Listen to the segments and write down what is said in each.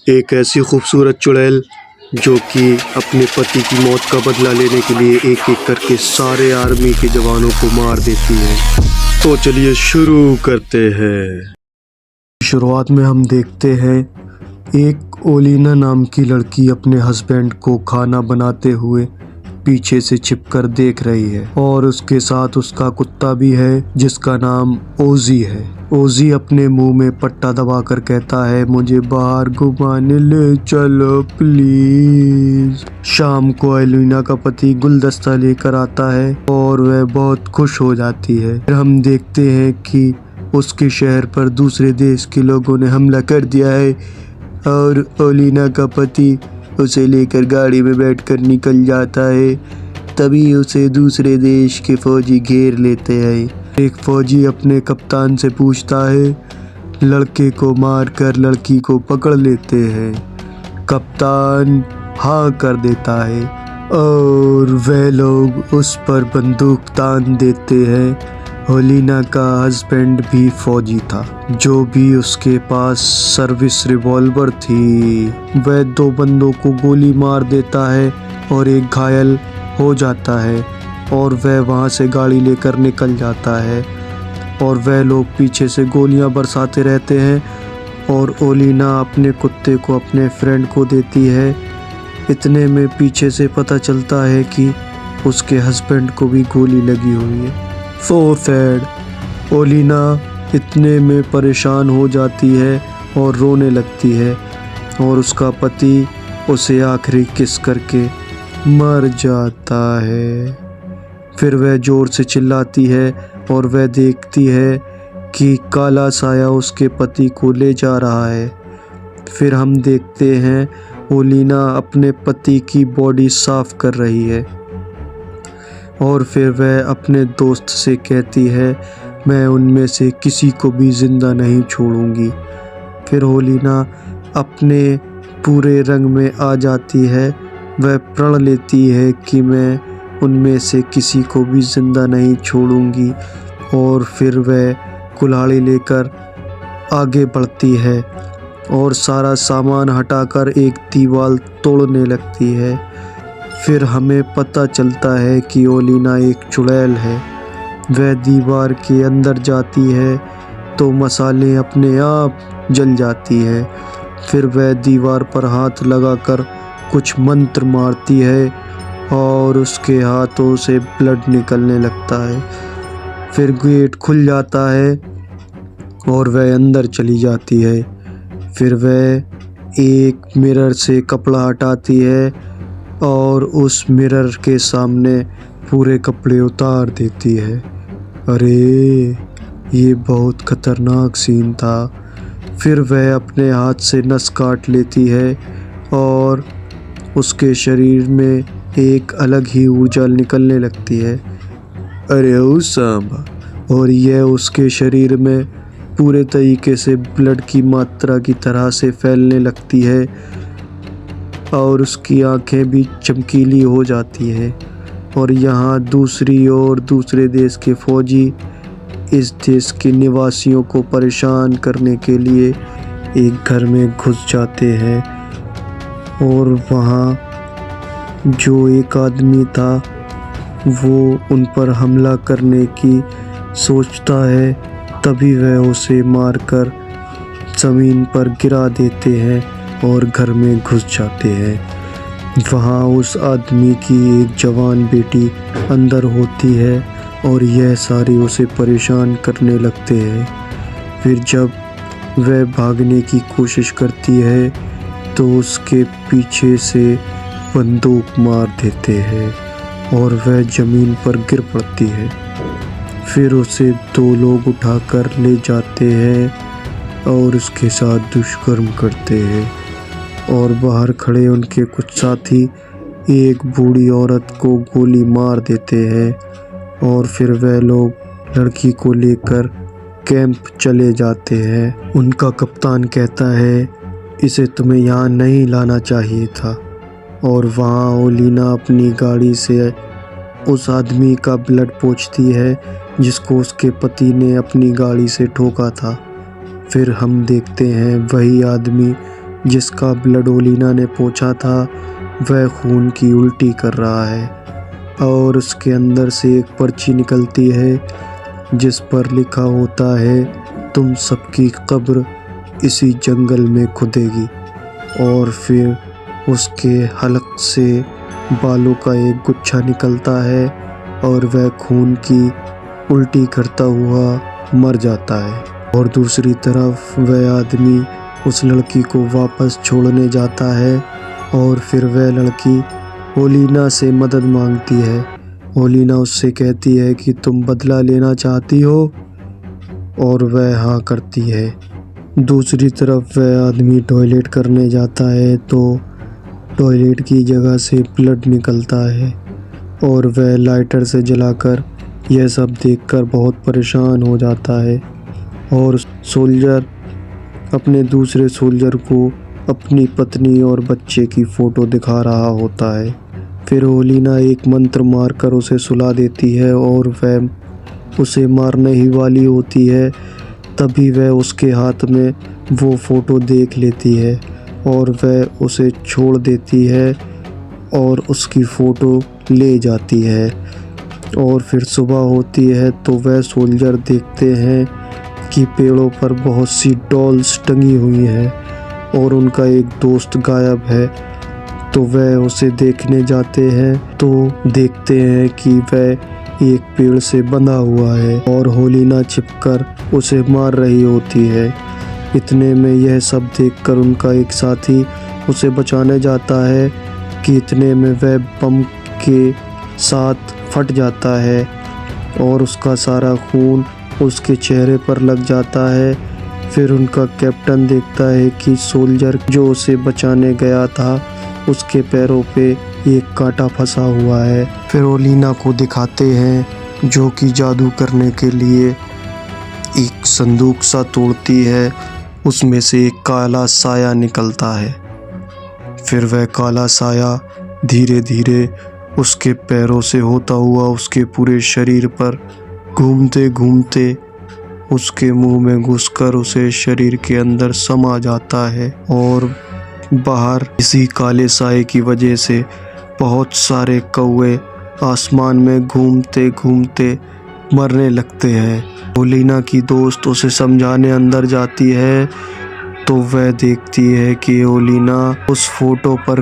एक ऐसी खूबसूरत चुड़ैल जो कि अपने पति की मौत का बदला लेने के लिए एक एक करके सारे आर्मी के जवानों को मार देती है। तो चलिए शुरू करते हैं। शुरुआत में हम देखते हैं एक ओलिना नाम की लड़की अपने हस्बैंड को खाना बनाते हुए पीछे से छिपकर देख रही है और उसके साथ उसका कुत्ता भी है जिसका नाम ओजी है। ओजी अपने मुंह में पट्टा दबाकर कहता है, मुझे बाहर घुमाने ले चलो प्लीज। शाम को एलिना का पति गुलदस्ता लेकर आता है और वह बहुत खुश हो जाती है। फिर हम देखते हैं कि उसके शहर पर दूसरे देश के लोगों ने हमला कर दिया है और ओलिना का पति उसे लेकर गाड़ी में बैठकर निकल जाता है। तभी उसे दूसरे देश के फौजी घेर लेते हैं। एक फौजी अपने कप्तान से पूछता है, लड़के को मारकर लड़की को पकड़ लेते हैं। कप्तान हाँ कर देता है और वे लोग उस पर बंदूक तान देते हैं। ओलिना का हस्बैंड भी फौजी था, जो भी उसके पास सर्विस रिवॉल्वर थी। वह 2 बंदों को गोली मार देता है और एक घायल हो जाता है और वह वहां से गाड़ी लेकर निकल जाता है और वह लोग पीछे से गोलियां बरसाते रहते हैं और ओलिना अपने कुत्ते को अपने फ्रेंड को देती है। इतने में पीछे से पता चलता है कि उसके हस्बैंड को भी गोली लगी हुई है। So sad. ओलिना इतने में परेशान हो जाती है और रोने लगती है और उसका पति उसे आखिरी किस करके मर जाता है। फिर वह जोर से चिल्लाती है और वह देखती है कि काला साया उसके पति को ले जा रहा है। फिर हम देखते हैं ओलिना अपने पति की बॉडी साफ कर रही है और फिर वह अपने दोस्त से कहती है, मैं उनमें से किसी को भी ज़िंदा नहीं छोड़ूंगी। फिर ओलिना अपने पूरे रंग में आ जाती है। वह प्रण लेती है कि मैं उनमें से किसी को भी ज़िंदा नहीं छोड़ूंगी और फिर वह कुल्हाड़ी लेकर आगे बढ़ती है और सारा सामान हटाकर एक दीवार तोड़ने लगती है। फिर हमें पता चलता है कि ओलिना एक चुड़ैल है। वह दीवार के अंदर जाती है तो मसाले अपने आप जल जाती है। फिर वह दीवार पर हाथ लगाकर कुछ मंत्र मारती है और उसके हाथों से ब्लड निकलने लगता है। फिर गेट खुल जाता है और वह अंदर चली जाती है। फिर वह एक मिरर से कपड़ा हटाती है और उस मिरर के सामने पूरे कपड़े उतार देती है। अरे ये बहुत खतरनाक सीन था। फिर वह अपने हाथ से नस काट लेती है और उसके शरीर में एक अलग ही ऊर्जा निकलने लगती है। अरे ओ सांबा। और यह उसके शरीर में पूरे तरीके से ब्लड की मात्रा की तरह से फैलने लगती है और उसकी आंखें भी चमकीली हो जाती हैं। और यहाँ दूसरी ओर दूसरे देश के फौजी इस देश के निवासियों को परेशान करने के लिए एक घर में घुस जाते हैं और वहाँ जो एक आदमी था वो उन पर हमला करने की सोचता है। तभी वह उसे मारकर ज़मीन पर गिरा देते हैं और घर में घुस जाते हैं। वहाँ उस आदमी की एक जवान बेटी अंदर होती है और यह सारे उसे परेशान करने लगते हैं। फिर जब वह भागने की कोशिश करती है तो उसके पीछे से बंदूक मार देते हैं और वह ज़मीन पर गिर पड़ती है। फिर उसे 2 लोग उठाकर ले जाते हैं और उसके साथ दुष्कर्म करते हैं और बाहर खड़े उनके कुछ साथी एक बूढ़ी औरत को गोली मार देते हैं और फिर वह लोग लड़की को लेकर कैंप चले जाते हैं। उनका कप्तान कहता है, इसे तुम्हें यहाँ नहीं लाना चाहिए था। और वहाँ ओलिना अपनी गाड़ी से उस आदमी का ब्लड पोंछती है जिसको उसके पति ने अपनी गाड़ी से ठोका था। फिर हम देखते हैं वही आदमी जिसका ब्लड ओलिना ने पोंछा था वह खून की उल्टी कर रहा है और उसके अंदर से एक पर्ची निकलती है जिस पर लिखा होता है तुम सबकी कब्र इसी जंगल में खुदेगी। और फिर उसके हलक से बालों का एक गुच्छा निकलता है और वह खून की उल्टी करता हुआ मर जाता है। और दूसरी तरफ वह आदमी उस लड़की को वापस छोड़ने जाता है और फिर वह लड़की ओलिना से मदद मांगती है। ओलिना उससे कहती है कि तुम बदला लेना चाहती हो और वह हाँ करती है। दूसरी तरफ वह आदमी टॉयलेट करने जाता है तो टॉयलेट की जगह से ब्लड निकलता है और वह लाइटर से जलाकर यह सब देखकर बहुत परेशान हो जाता है। और सोल्जर अपने दूसरे सोल्जर को अपनी पत्नी और बच्चे की फ़ोटो दिखा रहा होता है। फिर ओलिना एक मंत्र मारकर उसे सुला देती है और वह उसे मारने ही वाली होती है, तभी वह उसके हाथ में वो फ़ोटो देख लेती है और वह उसे छोड़ देती है और उसकी फ़ोटो ले जाती है। और फिर सुबह होती है तो वह सोल्जर देखते हैं कि पेड़ों पर बहुत सी डॉल्स टंगी हुई हैं और उनका एक दोस्त गायब है। तो वह उसे देखने जाते हैं तो देखते हैं कि वह एक पेड़ से बंधा हुआ है और ओलिना छिपकर उसे मार रही होती है। इतने में यह सब देखकर उनका एक साथी उसे बचाने जाता है कि इतने में वह बम के साथ फट जाता है और उसका सारा खून उसके चेहरे पर लग जाता है। फिर उनका कैप्टन देखता है कि सोल्जर जो उसे बचाने गया था उसके पैरों पे एक कांटा फंसा हुआ है। फिर ओलिना को दिखाते हैं जो कि जादू करने के लिए एक संदूक सा तोड़ती है, उसमें से एक काला साया निकलता है। फिर वह काला साया धीरे धीरे उसके पैरों से होता हुआ उसके पूरे शरीर पर घूमते घूमते उसके मुंह में घुसकर उसे शरीर के अंदर समा जाता है। और बाहर इसी काले साए की वजह से बहुत सारे कौवे आसमान में घूमते घूमते मरने लगते हैं। ओलिना की दोस्त उसे समझाने अंदर जाती है तो वह देखती है कि ओलिना उस फोटो पर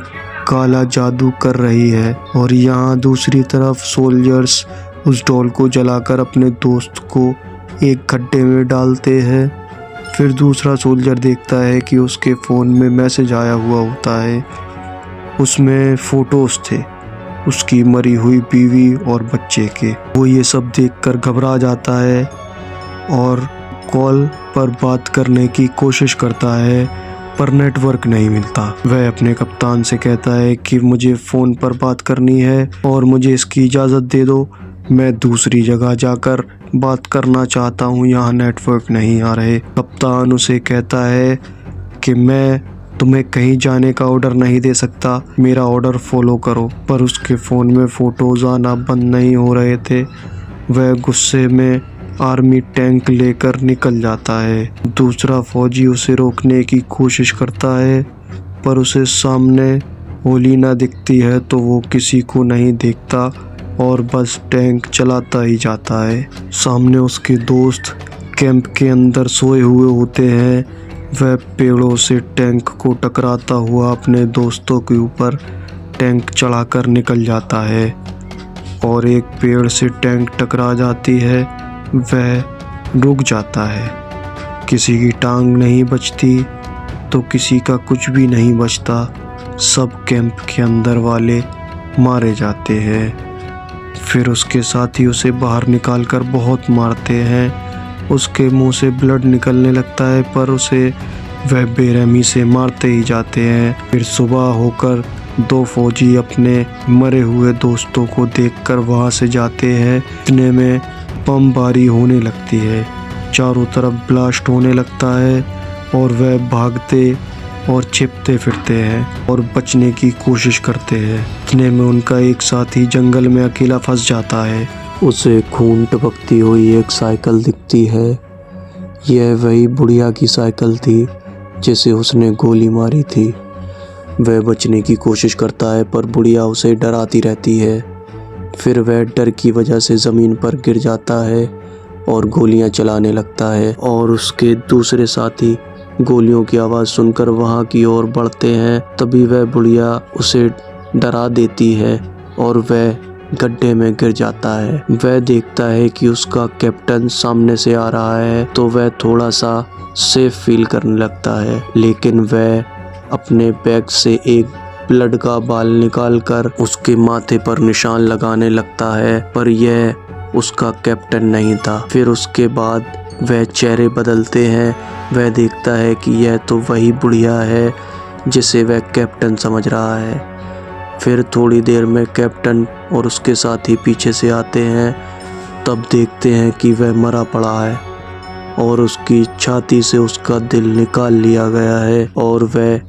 काला जादू कर रही है। और यहाँ दूसरी तरफ सोल्जर्स उस डॉल को जलाकर अपने दोस्त को एक गड्ढे में डालते हैं। फिर दूसरा सोल्जर देखता है कि उसके फ़ोन में मैसेज आया हुआ होता है, उसमें फ़ोटोज़ थे उसकी मरी हुई बीवी और बच्चे के। वो ये सब देखकर घबरा जाता है और कॉल पर बात करने की कोशिश करता है पर नेटवर्क नहीं मिलता। वह अपने कप्तान से कहता है कि मुझे फ़ोन पर बात करनी है और मुझे इसकी इजाज़त दे दो, मैं दूसरी जगह जाकर बात करना चाहता हूँ, यहाँ नेटवर्क नहीं आ रहे। कप्तान उसे कहता है कि मैं तुम्हें कहीं जाने का ऑर्डर नहीं दे सकता, मेरा ऑर्डर फॉलो करो। पर उसके फ़ोन में फ़ोटोज़ आना बंद नहीं हो रहे थे। वह गुस्से में आर्मी टैंक लेकर निकल जाता है। दूसरा फौजी उसे रोकने की कोशिश करता है पर उसे सामने ओलिना दिखती है तो वो किसी को नहीं देखता और बस टैंक चलाता ही जाता है। सामने उसके दोस्त कैंप के अंदर सोए हुए होते हैं। वह पेड़ों से टैंक को टकराता हुआ अपने दोस्तों के ऊपर टैंक चढ़ाकर निकल जाता है और एक पेड़ से टैंक टकरा जाती है। वह रुक जाता है, किसी की टांग नहीं बचती तो किसी का कुछ भी नहीं बचता, सब कैंप के अंदर वाले मारे जाते हैं। फिर उसके साथी उसे बाहर निकालकर बहुत मारते हैं, उसके मुंह से ब्लड निकलने लगता है पर उसे वह बेरहमी से मारते ही जाते हैं। फिर सुबह होकर दो फौजी अपने मरे हुए दोस्तों को देखकर वहां से जाते हैं। इतने में बमबारी होने लगती है, चारों तरफ ब्लास्ट होने लगता है और वह भागते और छिपते फिरते हैं और बचने की कोशिश करते हैं। इतने में उनका एक साथी जंगल में अकेला फंस जाता है। उसे खून टपकती हुई एक साइकिल दिखती है। यह वही बुढ़िया की साइकिल थी जिसे उसने गोली मारी थी। वह बचने की कोशिश करता है पर बुढ़िया उसे डराती रहती है। फिर वह डर की वजह से ज़मीन पर गिर जाता है और गोलियां चलाने लगता है और उसके दूसरे साथी गोलियों की आवाज़ सुनकर वहां की ओर बढ़ते हैं। तभी वह बुढ़िया उसे डरा देती है और वह गड्ढे में गिर जाता है। वह देखता है कि उसका कैप्टन सामने से आ रहा है तो वह थोड़ा सा सेफ फील करने लगता है, लेकिन वह अपने बैग से एक ब्लड का बाल निकालकर उसके माथे पर निशान लगाने लगता है, पर यह उसका कैप्टन नहीं था। फिर उसके बाद वह चेहरे बदलते हैं। वह देखता है कि यह तो वही बुढ़िया है जिसे वह कैप्टन समझ रहा है। फिर थोड़ी देर में कैप्टन और उसके साथी पीछे से आते हैं। तब देखते हैं कि वह मरा पड़ा है और उसकी छाती से उसका दिल निकाल लिया गया है और वह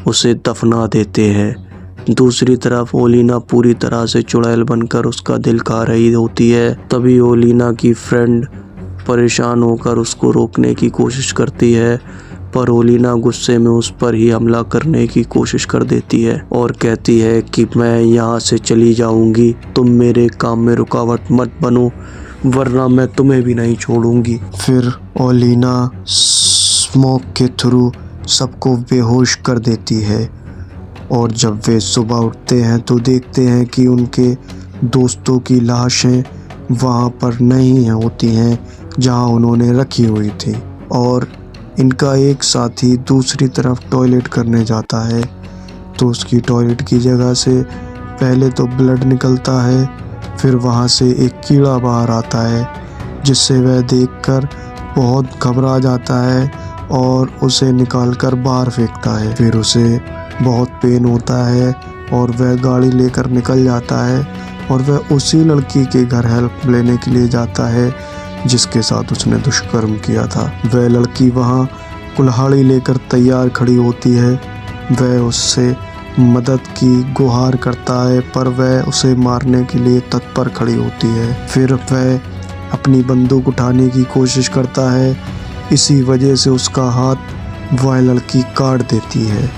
उसे दफना देते हैं। दूसरी तरफ ओलिना पूरी तरह से चुड़ैल बनकर उसका दिल खा रही होती है। तभी ओलिना की फ्रेंड परेशान होकर उसको रोकने की कोशिश करती है, पर ओलिना गुस्से में उस पर ही हमला करने की कोशिश कर देती है और कहती है कि मैं यहाँ से चली जाऊंगी, तुम मेरे काम में रुकावट मत बनो वरना मैं तुम्हें भी नहीं छोड़ूंगी। फिर ओलिना स्मोक के थ्रू सबको बेहोश कर देती है और जब वे सुबह उठते हैं तो देखते हैं कि उनके दोस्तों की लाशें वहाँ पर नहीं होती हैं जहाँ उन्होंने रखी हुई थी और इनका एक साथी दूसरी तरफ टॉयलेट करने जाता है तो उसकी टॉयलेट की जगह से पहले तो ब्लड निकलता है, फिर वहाँ से एक कीड़ा बाहर आता है जिससे वह देखकर बहुत घबरा जाता है और उसे निकालकर बाहर फेंकता है। फिर उसे बहुत पेन होता है और वह गाड़ी लेकर निकल जाता है और वह उसी लड़की के घर हेल्प लेने के लिए जाता है जिसके साथ उसने दुष्कर्म किया था। वह लड़की वहाँ कुल्हाड़ी लेकर तैयार खड़ी होती है। वह उससे मदद की गुहार करता है पर वह उसे मारने के लिए तत्पर खड़ी होती है। फिर वह अपनी बंदूक उठाने की कोशिश करता है, इसी वजह से उसका हाथ वह लड़की काट देती है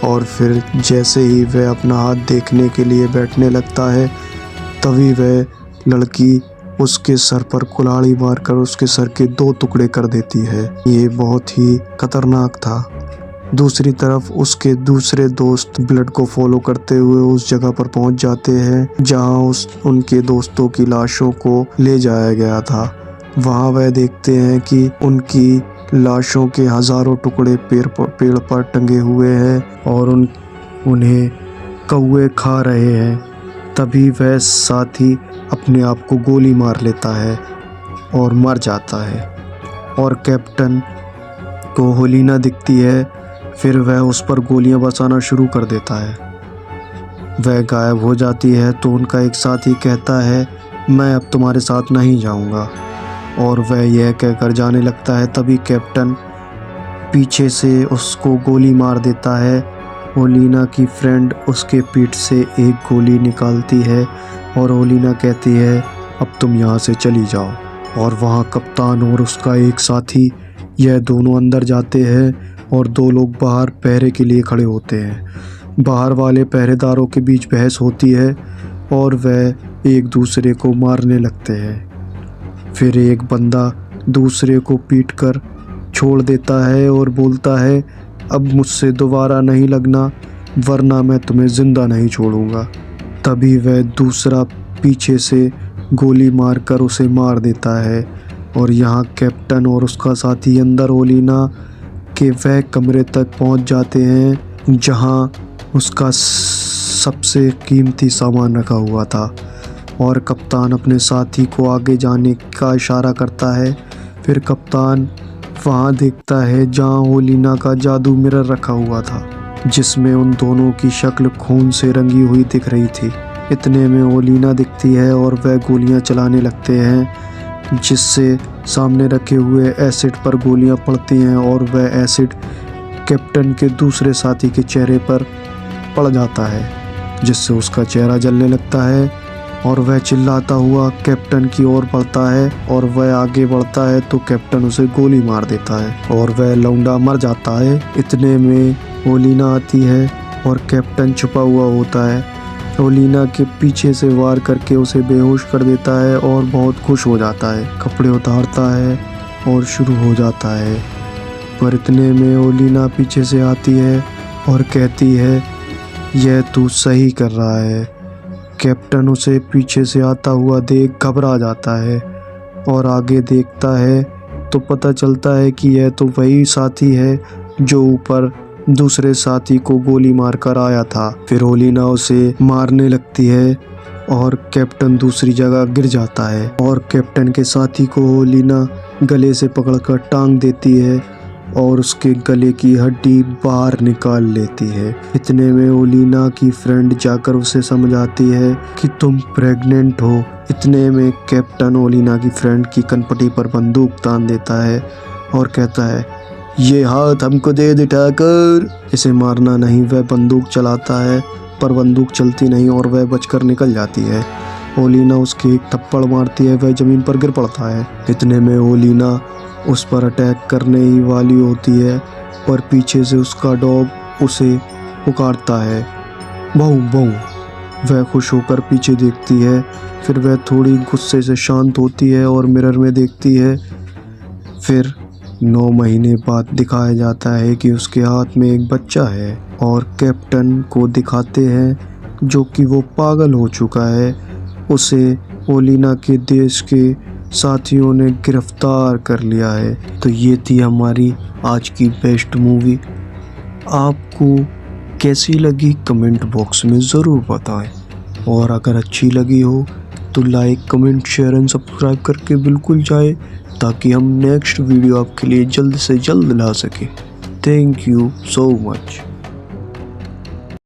और फिर जैसे ही वह अपना हाथ देखने के लिए बैठने लगता है तभी वह लड़की उसके सर पर कुल्हाड़ी मारकर उसके सर के 2 टुकड़े कर देती है। ये बहुत ही खतरनाक था। दूसरी तरफ उसके दूसरे दोस्त ब्लड को फॉलो करते हुए उस जगह पर पहुंच जाते हैं जहां उनके दोस्तों की लाशों को ले जाया गया था। वहां वह देखते हैं कि उनकी लाशों के हजारों टुकड़े पेड़ पर टंगे हुए हैं और उन्हें कौवे खा रहे हैं। तभी वह साथी अपने आप को गोली मार लेता है और मर जाता है और कैप्टन को ओलिना दिखती है। फिर वह उस पर गोलियां बरसाना शुरू कर देता है। वह गायब हो जाती है तो उनका एक साथी कहता है मैं अब तुम्हारे साथ नहीं जाऊंगा और वह यह कहकर जाने लगता है। तभी कैप्टन पीछे से उसको गोली मार देता है। ओलिना की फ्रेंड उसके पीठ से एक गोली निकालती है और ओलिना कहती है अब तुम यहाँ से चली जाओ। और वहाँ कप्तान और उसका एक साथी यह दोनों अंदर जाते हैं और 2 लोग बाहर पहरे के लिए खड़े होते हैं। बाहर वाले पहरेदारों के बीच बहस होती है और वह एक दूसरे को मारने लगते हैं। फिर एक बंदा दूसरे को पीटकर छोड़ देता है और बोलता है अब मुझसे दोबारा नहीं लगना वरना मैं तुम्हें ज़िंदा नहीं छोड़ूंगा। तभी वह दूसरा पीछे से गोली मारकर उसे मार देता है और यहाँ कैप्टन और उसका साथी अंदर ओलिना के वह कमरे तक पहुँच जाते हैं जहाँ उसका सबसे कीमती सामान रखा हुआ था और कप्तान अपने साथी को आगे जाने का इशारा करता है। फिर कप्तान वहाँ देखता है जहाँ ओलिना का जादू मिरर रखा हुआ था जिसमें उन दोनों की शक्ल खून से रंगी हुई दिख रही थी। इतने में ओलिना दिखती है और वह गोलियां चलाने लगते हैं जिससे सामने रखे हुए एसिड पर गोलियां पड़ती हैं और वह एसिड कैप्टन के दूसरे साथी के चेहरे पर पड़ जाता है जिससे उसका चेहरा जलने लगता है और वह चिल्लाता हुआ कैप्टन की ओर बढ़ता है और वह आगे बढ़ता है तो कैप्टन उसे गोली मार देता है और वह लौंडा मर जाता है। इतने में ओलिना आती है और कैप्टन छुपा हुआ होता है। ओलिना के पीछे से वार करके उसे बेहोश कर देता है और बहुत खुश हो जाता है। कपड़े उतारता है और शुरू हो जाता है। पर इतने में ओलिना पीछे से आती है और कहती है, यह तू सही कर रहा है। कैप्टन उसे पीछे से आता हुआ देख घबरा जाता है और आगे देखता है तो पता चलता है कि यह तो वही साथी है जो ऊपर दूसरे साथी को गोली मारकर आया था। फिर ओलिना उसे मारने लगती है और कैप्टन दूसरी जगह गिर जाता है और कैप्टन के साथी को ओलिना गले से पकड़कर टांग देती है और उसके गले की हड्डी बाहर निकाल लेती है। इतने में ओलिना की फ्रेंड जाकर उसे समझाती है कि तुम प्रेग्नेंट हो। इतने में कैप्टन ओलिना की फ्रेंड की कनपटी पर बंदूक तान देता है और कहता है, ये हाथ हमको दे दिखाकर। इसे मारना नहीं। वह बंदूक चलाता है पर बंदूक चलती नहीं और वह बचकर निकल जाती है। ओलिना उसके एक थप्पड़ मारती है, वह जमीन पर गिर पड़ता है। इतने में ओलिना उस पर अटैक करने ही वाली होती है पर पीछे से उसका डॉग उसे पुकारता है, बहु बहु। वह खुश होकर पीछे देखती है। फिर वह थोड़ी गुस्से से शांत होती है और मिरर में देखती है। फिर 9 महीने बाद दिखाया जाता है कि उसके हाथ में एक बच्चा है और कैप्टन को दिखाते हैं जो कि वो पागल हो चुका है। उसे ओलिना के देश के साथियों ने गिरफ्तार कर लिया है। तो ये थी हमारी आज की बेस्ट मूवी। आपको कैसी लगी कमेंट बॉक्स में ज़रूर बताएं और अगर अच्छी लगी हो तो like, comment, share and subscribe करके बिल्कुल जाए ताकि हम नेक्स्ट वीडियो आपके लिए जल्द से जल्द ला सकें। Thank you so much.